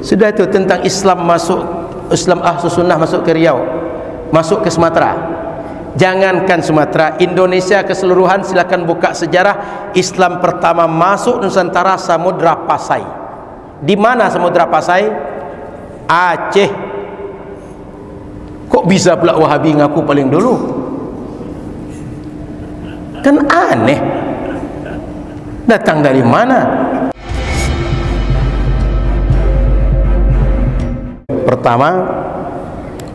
Sudah itu tentang Islam masuk, Islam Ahlus Sunnah masuk ke Riau, masuk ke Sumatera. Jangankan Sumatera, Indonesia keseluruhan, silakan buka sejarah Islam pertama masuk Nusantara Samudra Pasai. Di mana Samudra Pasai? Aceh. Kok bisa pula Wahabi ngaku paling dulu? Kan aneh. Datang dari mana? Pertama,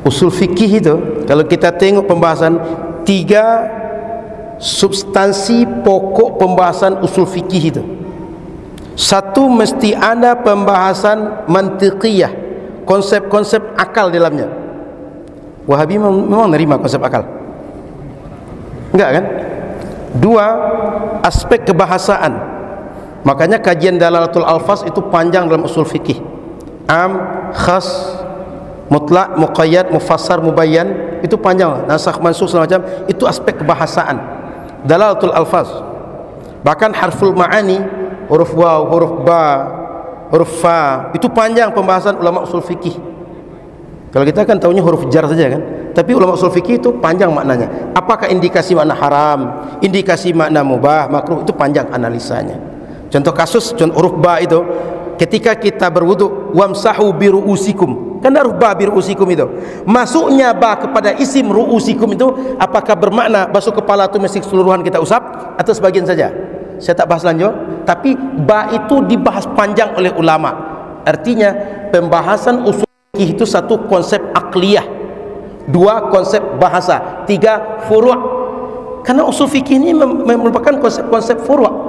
usul fikih itu kalau kita tengok pembahasan 3 substansi pokok pembahasan usul fikih itu. Satu, mesti ada pembahasan mantiqiyah, konsep-konsep akal dalamnya. Wahabi memang nerima konsep akal? Enggak kan? 2, aspek kebahasaan. Makanya kajian dalalatul alfaz itu panjang dalam usul fikih. Am, khas, mutlak, muqayyad, mufassar, mubayyan, itu panjang, nasakh, mansukh segala macam, itu aspek kebahasaan dalalatul alfaz. Bahkan harful ma'ani, huruf waw, huruf ba, huruf fa, itu panjang pembahasan ulama usul fikih. Kalau kita kan tahunya huruf jar saja kan, tapi ulama usul fikih itu panjang maknanya. Apakah indikasi makna haram, indikasi makna mubah, makruh, itu panjang analisanya. Contoh kasus, contoh huruf ba itu, ketika kita berwudu, wamsahu biru'usikum, kan huruf ba biru'usikum itu, masuknya ba kepada isim ru'usikum itu, apakah bermakna basuh kepala itu mesti keseluruhan kita usap atau sebagian saja? Saya tak bahas lanjut, tapi ba itu dibahas panjang oleh ulama. Artinya pembahasan usul fikih itu 1, konsep akliyah, 2, konsep bahasa, 3, furu'. Karena usul fikih ini merupakan konsep-konsep furu'.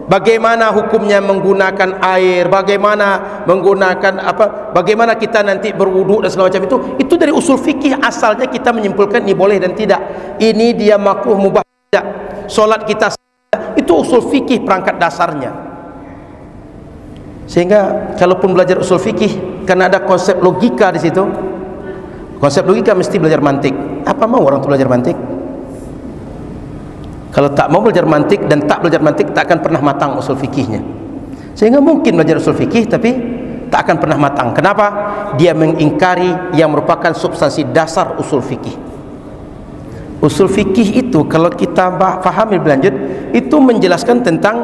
Bagaimana hukumnya menggunakan air, bagaimana menggunakan apa, bagaimana kita nanti berwudu dan segala macam itu dari usul fikih. Asalnya kita menyimpulkan ini boleh dan tidak, ini dia makruh mubah tidak, solat kita itu usul fikih perangkat dasarnya. Sehingga kalaupun belajar usul fikih, karena ada konsep logika di situ, konsep logika mesti belajar mantik. Apa mau orang tu belajar mantik? Kalau tak mau belajar mantik dan tak belajar mantik, tak akan pernah matang usul fikihnya. Sehingga mungkin belajar usul fikih tapi tak akan pernah matang. Kenapa? Dia mengingkari yang merupakan substansi dasar usul fikih. Usul fikih itu kalau kita fahami lebih lanjut, itu menjelaskan tentang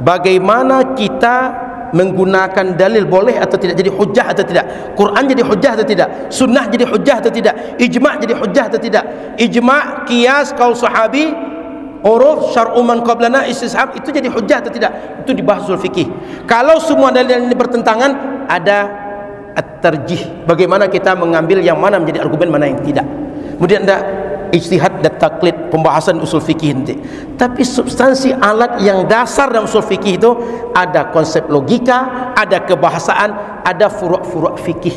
bagaimana kita menggunakan dalil, boleh atau tidak jadi hujah atau tidak, Quran jadi hujah atau tidak, sunnah jadi hujah atau tidak, ijma' jadi hujah atau tidak, ijma', qiyas, qaul sahabi, uruf, syar'u man qablana, istishab, itu jadi hujah atau tidak, itu dibahas usul fikih. Kalau semua dalil ini bertentangan, ada at-tarjih, bagaimana kita mengambil yang mana menjadi argumen, mana yang tidak. Kemudian ada ijtihad dan taklid, pembahasan usul fikih nanti. Tapi substansi alat yang dasar dalam usul fikih itu ada konsep logika, ada kebahasaan, ada furu'-furu' fikih.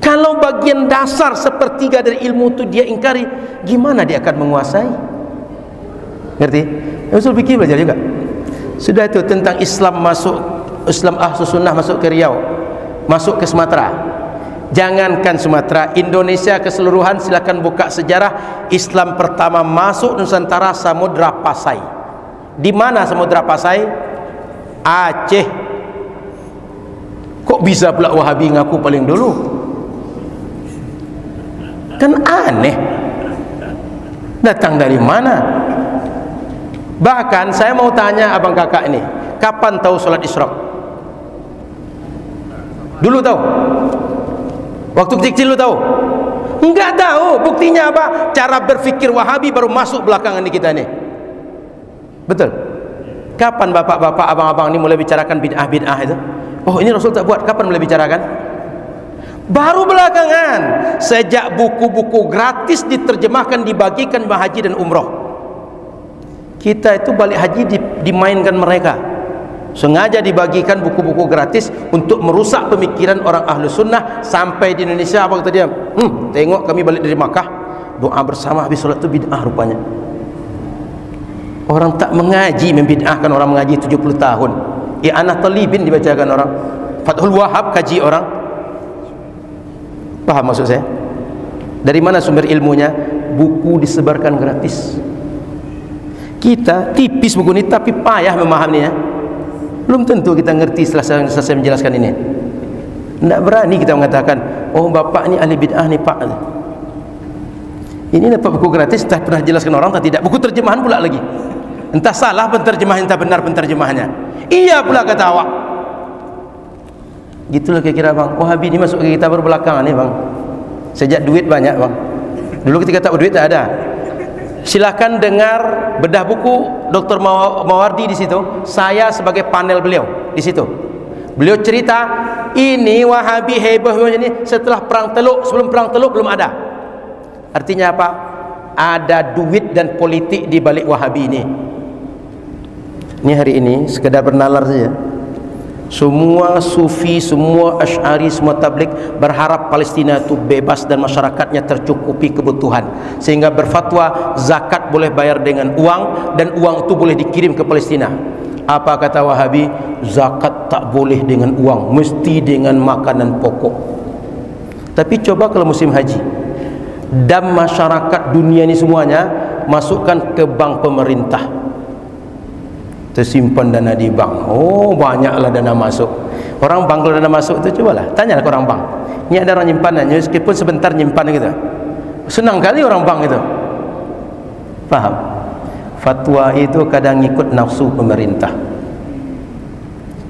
Kalau bagian dasar sepertiga dari ilmu itu dia ingkari, gimana dia akan menguasai? Ngerti? Usul fikih belajar juga. Sudah itu tentang Islam masuk, Islam Ahlus Sunnah masuk ke Riau, masuk ke Sumatera. Jangankan Sumatera, Indonesia keseluruhan, silakan buka sejarah Islam pertama masuk Nusantara Samudra Pasai. Di mana Samudra Pasai? Aceh. Kok bisa pula Wahabi ngaku paling dulu? Kan aneh. Datang dari mana? Bahkan saya mau tanya abang kakak ini, kapan tahu sholat Isyraq? Dulu tahu? Waktu kecil lu tahu? Enggak tahu. Buktinya apa? Cara berfikir Wahabi baru masuk belakangan di kita ini. Betul? Kapan bapak-bapak, abang-abang ini mulai bicarakan bid'ah-bid'ah itu? Oh, ini Rasul tak buat. Kapan mulai bicarakan? Baru belakangan. Sejak buku-buku gratis diterjemahkan, dibagikan haji dan umroh. Kita itu balik haji dimainkan mereka. Sengaja dibagikan buku-buku gratis untuk merusak pemikiran orang ahlu sunnah. Sampai di Indonesia apa kata dia? Tengok kami balik dari Makkah, doa bersama habis sholat itu bid'ah rupanya. Orang tak mengaji membid'ahkan orang mengaji 70 tahun. I'anah Talibin dibacakan orang, Fathul Wahab kaji orang. Paham maksud saya? Dari mana sumber ilmunya? Buku disebarkan gratis. Kita tipis buku ini tapi payah memahaminya. Belum tentu kita ngerti setelah saya menjelaskan ini. Tidak berani kita mengatakan, oh bapak ni ahli bid'ah ni pak. Ini dapat buku gratis, entah pernah jelaskan orang atau tidak. Buku terjemahan pula lagi. Entah salah penterjemahan, entah benar penterjemahannya. Iya pula kata awak. Gitulah kira-kira bang. Wahabi ni masuk ke kita baru belakangan ni bang. Sejak duit banyak bang. Dulu ketika tak berduit tak ada. Silakan dengar bedah buku Dr. Mawardi di situ. Saya sebagai panel beliau di situ. Beliau cerita ini Wahabi hebah ini setelah perang Teluk, sebelum perang Teluk belum ada. Artinya apa? Ada duit dan politik di balik Wahabi ini. Ini hari ini sekedar bernalar saja. Semua sufi, semua asy'ari, semua tabligh berharap Palestina itu bebas dan masyarakatnya tercukupi kebutuhan, sehingga berfatwa zakat boleh bayar dengan uang dan uang itu boleh dikirim ke Palestina. Apa kata Wahabi? Zakat tak boleh dengan uang, mesti dengan makanan pokok. Tapi coba kalau musim haji, dam masyarakat dunia ini semuanya masukkan ke bank pemerintah, tersimpan dana di bank. Oh banyaklah dana masuk. Orang bank kalau dana masuk itu, cobalah tanyalah ke orang bank, ini ada orang nyimpanannya, meskipun sebentar nyimpan gitu. Senang kali orang bank itu. Faham? Fatwa itu kadang ikut nafsu pemerintah.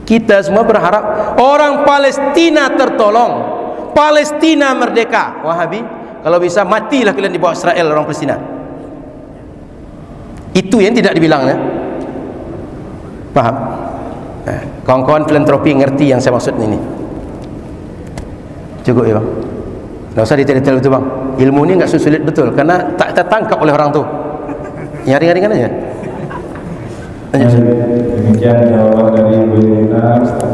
Kita semua berharap orang Palestina tertolong, Palestina merdeka. Wahabi, kalau bisa matilah kalian di bawah Israel, orang Palestina. Itu yang tidak dibilangnya. Paham? Kawan-kawan filantropi ngerti yang saya maksud ini. Cukup ya bang? Tidak usah detail-detail itu bang. Ilmu ini enggak sulit betul, karena tak tertangkap oleh orang tu. Yang ringan-ringan aja. Demikian jawaban dari Bu Yunita Ustaz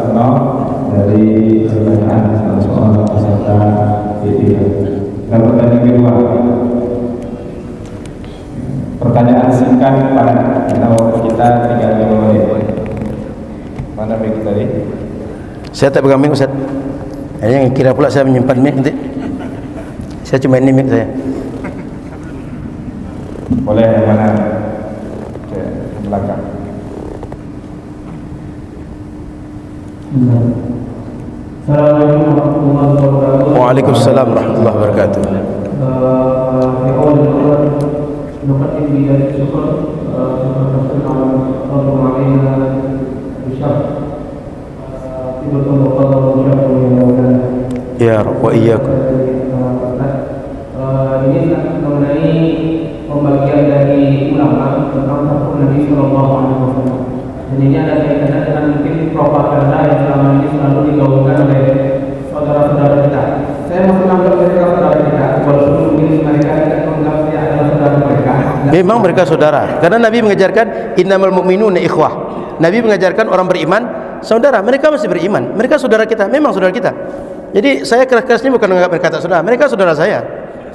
dari pertanyaan soal peserta video. Dan pertanyaan kedua, pertanyaan singkat karena waktu kita 35 menit. Mana mic tadi? Saya tak pegang mic Ustaz. Yang kira pula saya menyimpan mic nanti. Saya cuma ini mic saya. Boleh yang mana? Oke, ke belakang. Assalamualaikum warahmatullahi wabarakatuh. Waalaikumsalam warahmatullahi wabarakatuh. Ya Rabb wa iyyakum. Ini mengenai pembagian dari ulama tentang satu Nabi Sallallahu Alaihi Wasallam. Dan ini ada kaitannya dengan mungkin propaganda yang selama ini selalu digaungkan oleh saudara-saudara kita. Saya masih menganggap mereka saudara kita, walaupun mungkin mereka tidak menganggap saya adalah saudara mereka. Memang mereka saudara, karena Nabi mengajarkan innamal mu'minuna ikhwah. Nabi mengajarkan orang beriman saudara. Mereka masih beriman, mereka saudara kita, memang saudara kita. Jadi saya keras-keras ini bukan menganggap mereka tak saudara, mereka saudara saya,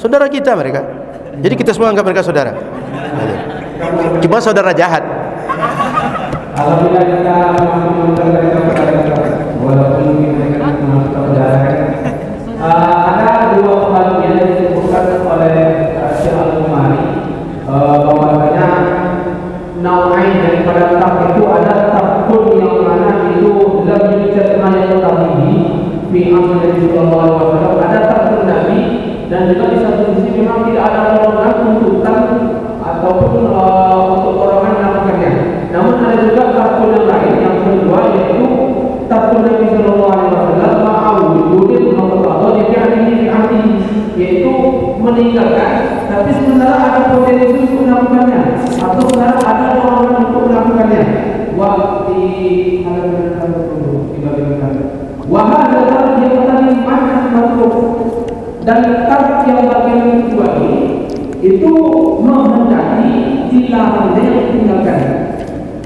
saudara kita mereka. Jadi kita semua anggap mereka saudara. Cuma saudara jahat. Alhamdulillah kita mengumpulkan mereka kepada kita, walaupun mereka mengaku saudara. Ada dua pembagian yang disebutkan oleh Syekh Al-Umari, bahwasanya nau'ain daripada tak itu ada takun yang mana itu dalam cerita yang tadi di Nabi Sallallahu Alaihi Wasallam, ada takun Nabi, dan juga di satu sisi memang tidak ada dorongan tuntutan ataupun untuk orang yang melakukannya. Namun ada juga takun yang lain, yang kedua, yaitu takun Nabi Sallallahu Alaihi Wasallam ma'awudin atau yaitu meninggalkan, tapi sebenarnya ada potensi untuk melakukannya, atau sebenarnya ada dorongan untuk melakukannya. Di wahai adalah yang tadi mana masuk, dan tak yang bagian kedua ini itu menghendaki dilarangnya yang ditinggalkan.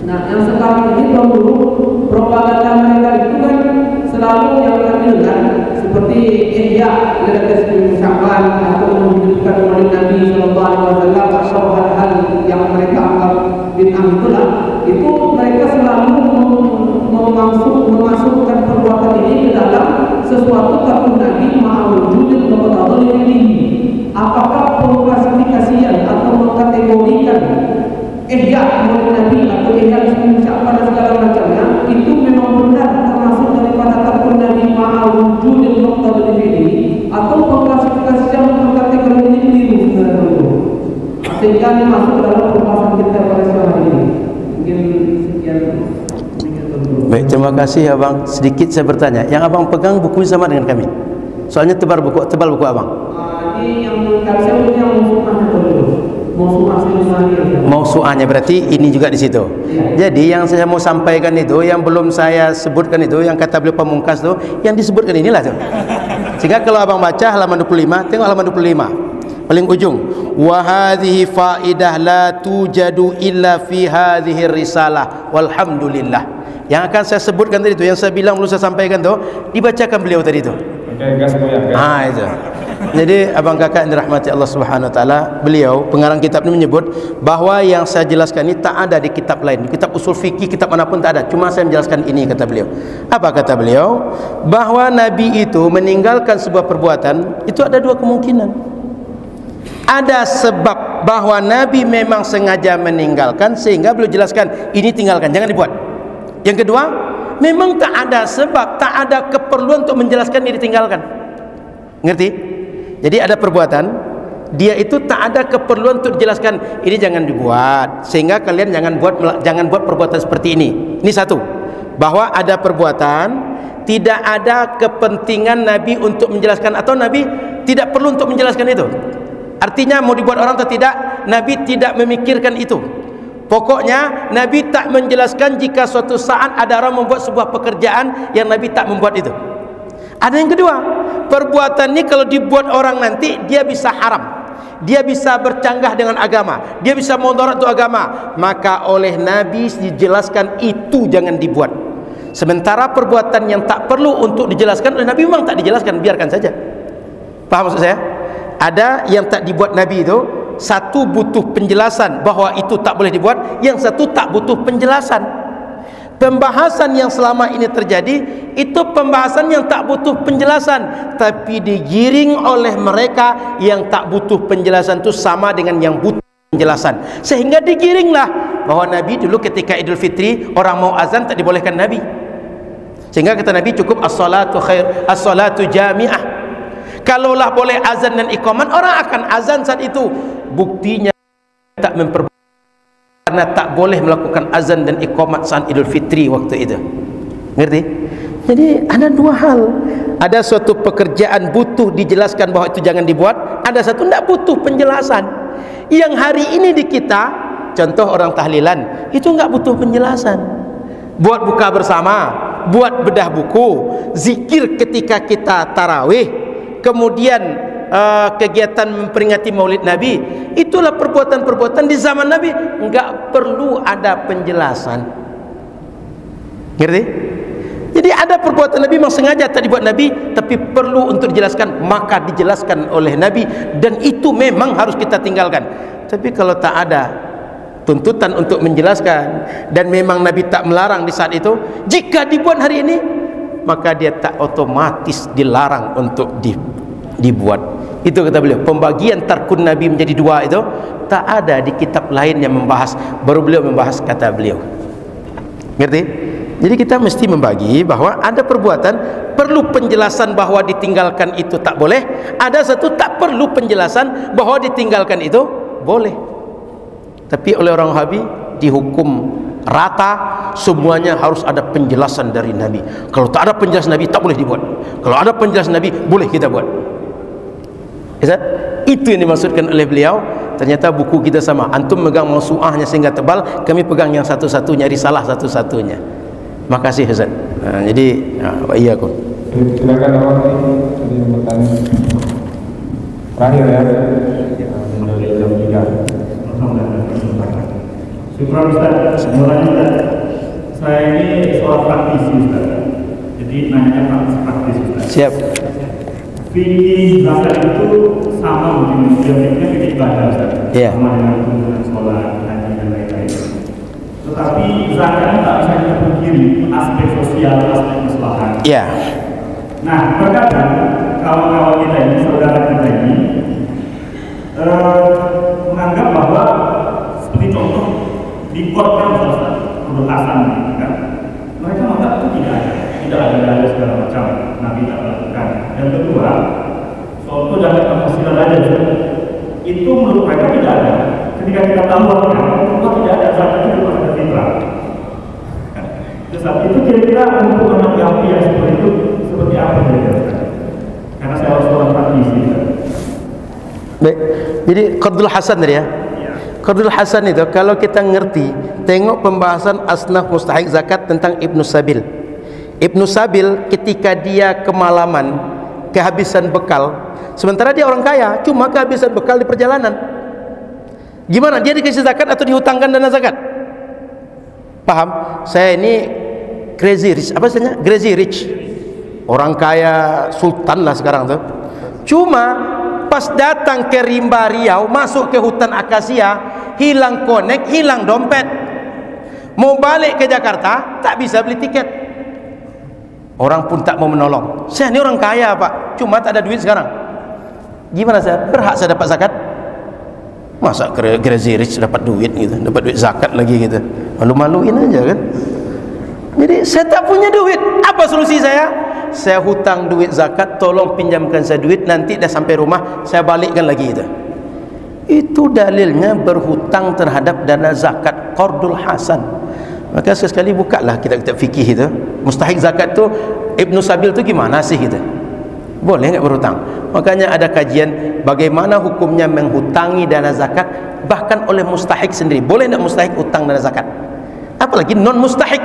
Nah, yang sekarang ini dulu propaganda mereka itu kan selalu yang kami dengar seperti ihya lil Sya'ban atau menunjukkan Maulid Nabi Sallallahu Alaihi Wasallam atau hal-hal yang mereka anggap bid'ah itulah, itu mereka selalu memasukkan perbuatan ini ke dalam sesuatu takun Nabi ma'awujudin kepada ini. Apakah pengklasifikasian atau mengkategorikan ihya Maulid Nabi atau ihya Sya'ban dan segala macamnya itu memang benar termasuk daripada takun Nabi ma'awujudin wujudil muqtadil fi'li atau pengklasifikasian untuk kategori ini keliru sebenarnya, sehingga ini masuk dalam pembahasan kita pada siang hari ini. Mungkin sekian. Baik, terima kasih abang. Sedikit saya bertanya, yang abang pegang buku sama dengan kami? Soalnya tebal buku abang. Ini yang saya punya musuhnya dulu. Mausu'ahnya berarti ini juga di situ. Jadi yang saya mau sampaikan itu, yang belum saya sebutkan itu, yang kata beliau pamungkas itu, yang disebutkan inilah tuh. Sehingga kalau abang baca halaman 25, tengok halaman 25 paling ujung, wa hadhihi faidah la tujadu illa fi hadhihi risalah walhamdulillah. Yang akan saya sebutkan tadi itu, yang saya bilang belum saya sampaikan tuh, dibacakan beliau tadi itu. Itu. Jadi abang kakak yang dirahmati Allah Subhanahu wa taala, beliau pengarang kitab ini menyebut bahwa yang saya jelaskan ini tak ada di kitab lain, di kitab usul fikih, kitab manapun tak ada, cuma saya menjelaskan ini, kata beliau. Apa kata beliau? Bahwa Nabi itu meninggalkan sebuah perbuatan itu ada dua kemungkinan. Ada sebab bahwa Nabi memang sengaja meninggalkan, sehingga beliau jelaskan ini tinggalkan, jangan dibuat. Yang kedua, memang tak ada sebab, tak ada keperluan untuk menjelaskan ini ditinggalkan. Ngerti? Jadi ada perbuatan, dia itu tak ada keperluan untuk dijelaskan ini jangan dibuat, sehingga kalian jangan buat perbuatan seperti ini. Ini satu, bahwa ada perbuatan tidak ada kepentingan Nabi untuk menjelaskan, atau Nabi tidak perlu untuk menjelaskan itu. Artinya mau dibuat orang atau tidak, Nabi tidak memikirkan itu. Pokoknya Nabi tak menjelaskan jika suatu saat ada orang membuat sebuah pekerjaan yang Nabi tak membuat itu. Ada yang kedua, perbuatan ini kalau dibuat orang nanti dia bisa haram, dia bisa bercanggah dengan agama, dia bisa mudarat untuk agama, maka oleh Nabi dijelaskan itu jangan dibuat. Sementara perbuatan yang tak perlu untuk dijelaskan oleh Nabi memang tak dijelaskan, biarkan saja. Paham maksud saya? Ada yang tak dibuat Nabi itu, satu butuh penjelasan bahwa itu tak boleh dibuat, yang satu tak butuh penjelasan. Pembahasan yang selama ini terjadi itu pembahasan yang tak butuh penjelasan, tapi digiring oleh mereka yang tak butuh penjelasan itu sama dengan yang butuh penjelasan, sehingga digiringlah bahwa Nabi dulu ketika Idul Fitri orang mau azan tak dibolehkan Nabi, sehingga kata Nabi cukup as-salatu khair, as-salatu jami'ah. Kalaulah boleh azan dan iqamat, orang akan azan saat itu. Buktinya tak memperbolehkan, karena tak boleh melakukan azan dan iqamat saat Idul Fitri waktu itu. Ngerti? Jadi ada dua hal. Ada suatu pekerjaan butuh dijelaskan bahwa itu jangan dibuat, ada satu tidak butuh penjelasan. Yang hari ini di kita, contoh orang tahlilan, itu enggak butuh penjelasan. Buat buka bersama, buat bedah buku, zikir ketika kita tarawih, kemudian kegiatan memperingati Maulid Nabi, itulah perbuatan-perbuatan di zaman Nabi, enggak perlu ada penjelasan. Ngerti? Jadi ada perbuatan Nabi memang sengaja tak dibuat Nabi, tapi perlu untuk dijelaskan, maka dijelaskan oleh Nabi, dan itu memang harus kita tinggalkan. Tapi kalau tak ada tuntutan untuk menjelaskan, dan memang Nabi tak melarang di saat itu, jika dibuat hari ini, maka dia tak otomatis dilarang untuk dibuat. Itu kata beliau, pembagian tarkun Nabi menjadi dua itu tak ada di kitab lain yang membahas, baru beliau membahas kata beliau. Ngerti? Jadi kita mesti membagi bahwa ada perbuatan perlu penjelasan bahwa ditinggalkan itu tak boleh, ada satu tak perlu penjelasan bahwa ditinggalkan itu boleh. Tapi oleh orang Wahabi dihukum rata, semuanya harus ada penjelasan dari Nabi. Kalau tak ada penjelasan Nabi tak boleh dibuat, kalau ada penjelasan Nabi boleh kita buat. Itu yang dimaksudkan oleh beliau. Ternyata buku kita sama, antum megang mausu'ahnya sehingga tebal, kami pegang yang satu-satunya, risalah satu-satunya. Makasih Ustaz. Jadi iya kok. Silakan awak ini bertanya. Terakhir ya. Syukur Ustaz. Semuanya Ustaz, saya ini soal praktisi Ustaz. Jadi nanya praktis Ustaz. Siap. Fikih zakat itu sama mungkin fikihnya fikih ibadah Ustaz. Iya. Sama dengan sholat, haji dan lain-lain. Tetapi zakat tak bisa kita pungkiri aspek sosial, aspek maslahat. Iya. Nah, terkadang kawan-kawan kita ini, saudara kita ini menganggap bahwa seperti contoh di kotkan Ustaz, pendetasan kan, mereka menganggap itu tidak ada dalil segala macam, Nabi tak melakukan. Dan kedua, soal itu jangan emosian aja. Itu menurut mereka tidak ada. Ketika kita tawarkan, itu tidak ada zakat itu ada fitrah. Saat itu kira-kira untuk anak yatim yang seperti itu seperti apa kira-kira? Karena saya harus orang praktisi. Baik, jadi qardul hasan tadi ya. Qardul hasan itu kalau kita ngerti, tengok pembahasan asnaf mustahik zakat tentang Ibnu Sabil. Ibnu Sabil ketika dia kemalaman, kehabisan bekal, sementara dia orang kaya, cuma kehabisan bekal di perjalanan. Gimana? Dia dikasih zakat atau dihutangkan dana zakat? Paham? Saya ini crazy rich, apa istilahnya? Crazy rich. Orang kaya sultan lah sekarang tuh. Cuma pas datang ke Rimba Riau, masuk ke hutan akasia, hilang konek, hilang dompet. Mau balik ke Jakarta, tak bisa beli tiket. Orang pun tak mau menolong. Saya ini orang kaya pak, cuma tak ada duit sekarang. Gimana saya? Berhak saya dapat zakat? Masa crazy rich dapat duit gitu, dapat duit zakat lagi gitu? Malu-maluin aja kan. Jadi saya tak punya duit. Apa solusi saya? Saya hutang duit zakat, tolong pinjamkan saya duit, nanti dah sampai rumah saya balikkan lagi itu. Itu dalilnya berhutang terhadap dana zakat, qardul hasan. Maka sekali-sekali bukalah kitab-kitab fikih itu. Mustahik zakat tu Ibnu Sabil tu gimana sih gitu? Boleh enggak berhutang? Makanya ada kajian bagaimana hukumnya menghutangi dana zakat bahkan oleh mustahik sendiri. Boleh enggak mustahik hutang dana zakat? Apalagi non mustahik.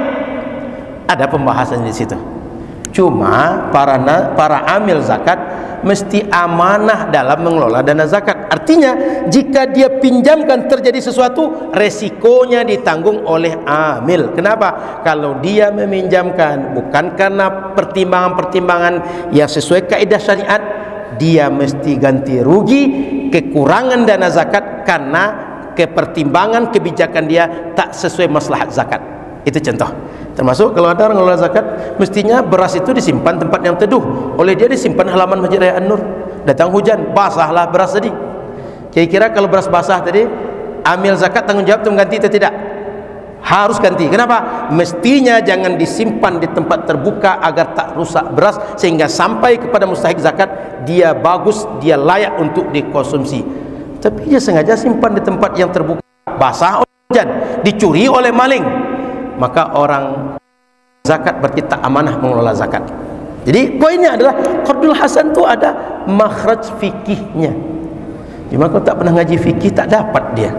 Ada pembahasan di situ. Cuma para amil zakat mesti amanah dalam mengelola dana zakat. Artinya jika dia pinjamkan terjadi sesuatu, resikonya ditanggung oleh amil. Kenapa? Kalau dia meminjamkan bukan karena pertimbangan-pertimbangan yang sesuai kaidah syariat, dia mesti ganti rugi kekurangan dana zakat karena kepertimbangan kebijakan dia tak sesuai maslahat zakat. Itu contoh. Termasuk kalau ada orang mengelola zakat, mestinya beras itu disimpan tempat yang teduh. Oleh dia disimpan halaman Masjid Raya An-Nur. Datang hujan, basahlah beras tadi. Kira-kira kalau beras basah tadi, amil zakat tanggung jawab untuk mengganti atau tidak? Harus ganti. Kenapa? Mestinya jangan disimpan di tempat terbuka agar tak rusak beras, sehingga sampai kepada mustahik zakat dia bagus, dia layak untuk dikonsumsi. Tapi dia sengaja simpan di tempat yang terbuka, basah oleh hujan, dicuri oleh maling. Maka orang zakat berarti tak amanah mengelola zakat. Jadi poinnya adalah qardul hasan tu ada makhraj fikihnya. Cuma kalau tak pernah ngaji fikih tak dapat dia.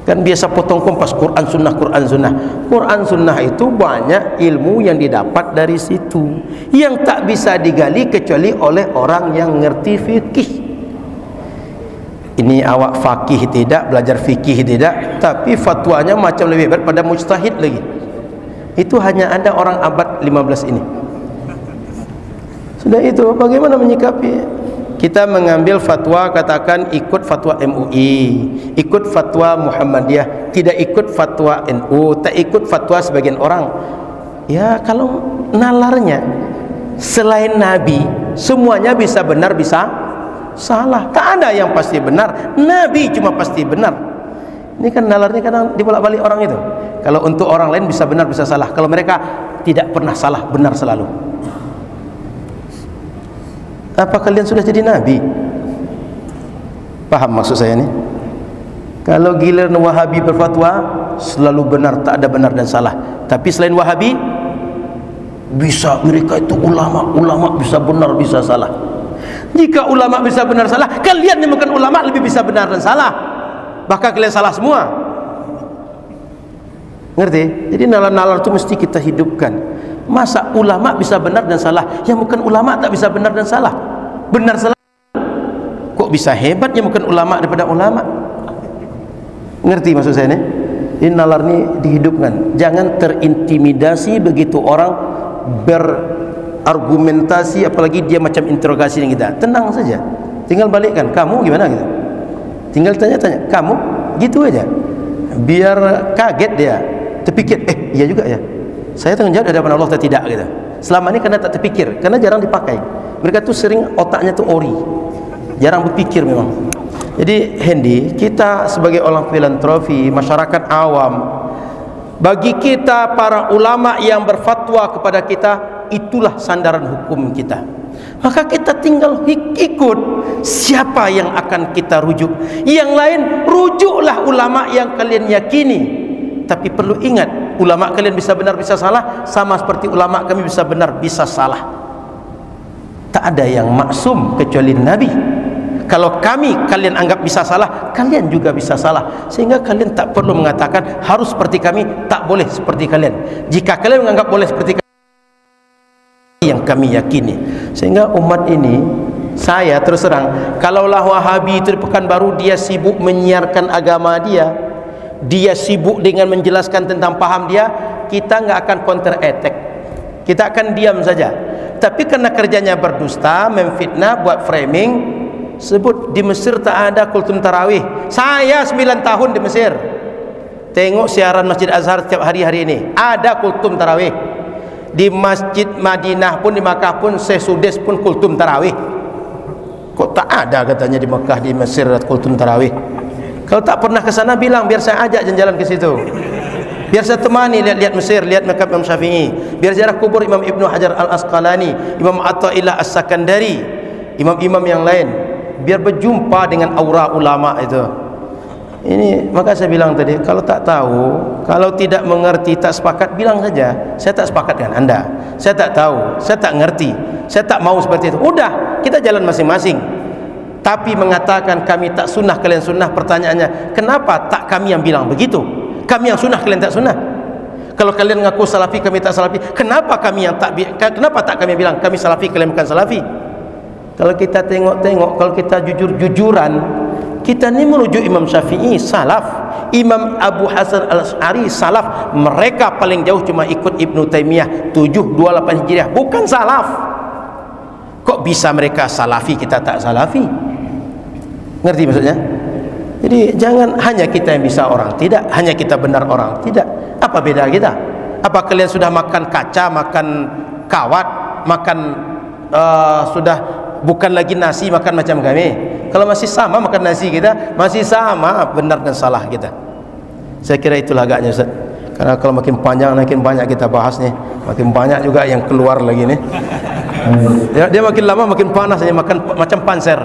Kan biasa potong kompas Quran sunnah, Quran sunnah. Quran sunnah itu banyak ilmu yang didapat dari situ, yang tak bisa digali kecuali oleh orang yang ngerti fikih. Ini awak fakih tidak, belajar fikih tidak, tapi fatwanya macam lebih berat pada mujtahid lagi. Itu hanya ada orang abad 15 ini. Sudah itu bagaimana menyikapi? Kita mengambil fatwa, katakan ikut fatwa MUI, ikut fatwa Muhammadiyah, tidak ikut fatwa NU, tak ikut fatwa sebagian orang. Ya kalau nalarnya selain Nabi semuanya bisa benar bisa salah, tak ada yang pasti benar. Nabi cuma pasti benar. Ini kan nalarnya kadang dibolak-balik orang itu. Kalau untuk orang lain bisa benar bisa salah, kalau mereka tidak pernah salah, benar selalu. Apa kalian sudah jadi nabi? Paham maksud saya ini? Kalau giliran Wahabi berfatwa selalu benar, tak ada benar dan salah. Tapi selain Wahabi bisa, mereka itu ulama bisa benar bisa salah. Jika ulama bisa benar salah, kalian yang bukan ulama lebih bisa benar dan salah. Bahkan kalian salah semua. Ngerti? Jadi nalar-nalar itu mesti kita hidupkan. Masa ulama bisa benar dan salah, yang bukan ulama tak bisa benar dan salah? Benar salah kok bisa hebat yang bukan ulama daripada ulama? Ngerti maksud saya ini? Ini nalar ini dihidupkan. Jangan terintimidasi begitu orang berargumentasi, apalagi dia macam interogasi dengan kita. Tenang saja, tinggal balikkan, kamu gimana gitu. Tinggal tanya-tanya, kamu gitu aja, biar kaget dia, terpikir, iya juga ya, saya tanggung jawab hadapan Allah atau tidak gitu. Selama ini karena tak terpikir, karena jarang dipakai. Mereka tuh sering otaknya tuh ori, jarang berpikir memang. Jadi Hendy, kita sebagai orang filantropi, masyarakat awam, bagi kita para ulama yang berfatwa kepada kita, itulah sandaran hukum kita. Maka kita tinggal ikut siapa yang akan kita rujuk. Yang lain rujuklah ulama yang kalian yakini. Tapi perlu ingat, ulama kalian bisa benar bisa salah, sama seperti ulama kami bisa benar bisa salah. Tak ada yang maksum kecuali Nabi. Kalau kalian anggap bisa salah, kalian juga bisa salah. Sehingga kalian tak perlu mengatakan harus seperti kami, tak boleh seperti kalian. Jika kalian menganggap boleh seperti kami, yang kami yakini. Sehingga umat ini, saya terus terang, kalaulah Wahabi itu di Pekanbaru dia sibuk menyiarkan agama dia sibuk dengan menjelaskan tentang paham dia, kita nggak akan counter attack, kita akan diam saja. Tapi karena kerjanya berdusta, memfitnah, buat framing, sebut di Mesir tak ada kultum tarawih. Saya 9 tahun di Mesir, tengok siaran Masjid Azhar setiap hari ini, ada kultum tarawih. Di Masjid Madinah pun, di Makkah pun, Syekh Sudes pun kultum tarawih. Kok tak ada katanya di Makkah, di Mesir kultum tarawih? Kalau tak pernah ke sana bilang, biar saya ajak jalan-jalan ke situ, biar saya temani lihat-lihat Mesir, lihat makam Imam Syafi'i, biar ziarah kubur Imam Ibnu Hajar Al-Asqalani, Imam Athaillah As-Sakandari, imam-imam yang lain, biar berjumpa dengan aura ulama itu. Ini maka saya bilang tadi, kalau tak tahu, kalau tidak mengerti, tak sepakat, bilang saja, saya tak sepakat dengan Anda, saya tak tahu, saya tak ngerti, saya tak mau seperti itu. Udah, kita jalan masing-masing. Tapi mengatakan kami tak sunnah, kalian sunnah, pertanyaannya, kenapa tak kami yang bilang begitu? Kami yang sunnah, kalian tak sunnah. Kalau kalian ngaku salafi, kami tak salafi, kenapa kami yang tak, kenapa tak kami bilang kami salafi, kalian bukan salafi? Kalau kita tengok-tengok, kalau kita jujur-jujuran, kita ni merujuk Imam Syafi'i salaf, Imam Abu Hasan Al-Asy'ari salaf. Mereka paling jauh cuma ikut Ibnu Taimiyah 728 Hijriah, bukan salaf. Kok bisa mereka salafi, kita tak salafi? Ngerti maksudnya? Jadi jangan hanya kita yang bisa, orang tidak, hanya kita benar, orang tidak. Apa beda kita? Apa kalian sudah makan kaca, makan kawat, makan sudah bukan lagi nasi, makan macam kami? Kalau masih sama makan nasi kita, masih sama benar dan salah kita. Saya kira itulah agaknya, Ustaz. Karena kalau makin panjang makin banyak kita bahas nih, makin banyak juga yang keluar lagi nih. Dia makin lama makin panas, makan macam panser.